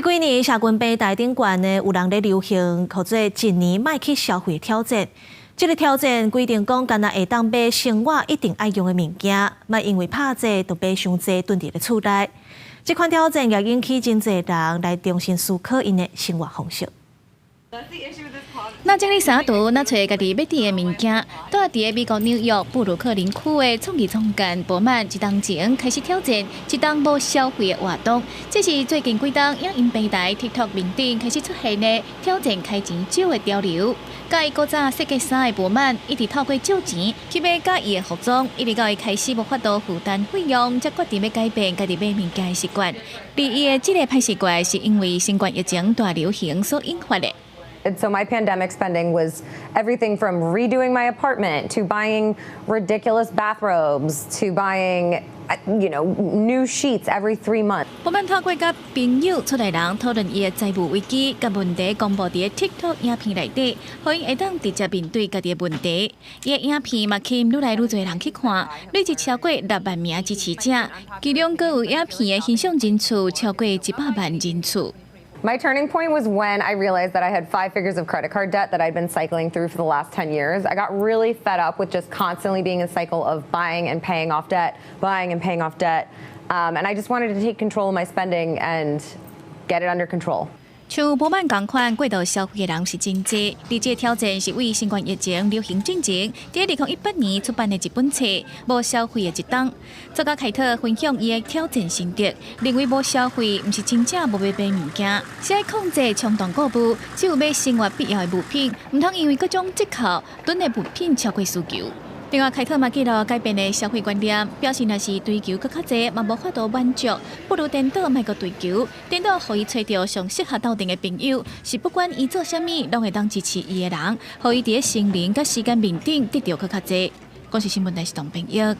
这几年社群平台顶悬呢，有人咧流行叫做一年卖去消费挑战。这个挑战规定讲，干那会当买生活一定爱用的物件，莫因为拍这就买伤济囤伫咧厝内。这款挑战也引起真侪人来重新思考因的生活方式。 那这里三图，那找家己要伫的物件，住伫美国纽约布鲁克林区的创意总监博曼一当前开始挑战一档无消费的活动。这是最近几档影音平台 TikTok 面顶开始出现的挑战开钱少的潮流。甲伊古早设计衫的博曼，一直透过借钱去买甲伊的服装，一直到伊开始无法度负担费用，才决定要改变家己买物件的习惯。而伊的这个歹习惯，是因为新冠疫情大流行所引发的。 So my pandemic spending was everything from redoing my apartment to buying ridiculous bathrobes to buying, new sheets every 3 months. 我们透过甲朋友、出来人讨论伊的财务危机、甲问题，公布伫 TikTok 影片内底，互因会当直接面对家己的问题。伊的影片嘛，吸引愈来愈侪人去看，累积超过6万名支持者，其中阁有影片的欣赏人次超过100万人次。 My turning point was when I realized that I had 5 figures of credit card debt that I'd been cycling through for the last 10 years. I got really fed up with just constantly being in a cycle of buying and paying off debt, buying and paying off debt. And I just wanted to take control of my spending and get it under control. 像博曼同款过度消费的人是真侪，而这挑战是为新冠疫情流行进前，伫2018年出版的一本册《无消费的一档》。作家凯特分享伊的挑战心得，认为无消费毋是真正无要买物件，是爱控制冲动购物，只有买生活必要的物品，毋通因为各种折扣囤的物品超过需求。 另外，凯特嘛记录改变的消费观念，表示若是追求更较侪，嘛无法度满足，不如颠倒莫个追求，颠倒互伊找到上适合斗阵的朋友，是不管伊做啥物，拢会当支持伊的人，互伊伫个心灵甲时间面顶得到更较侪。我是新闻台是唐平玉。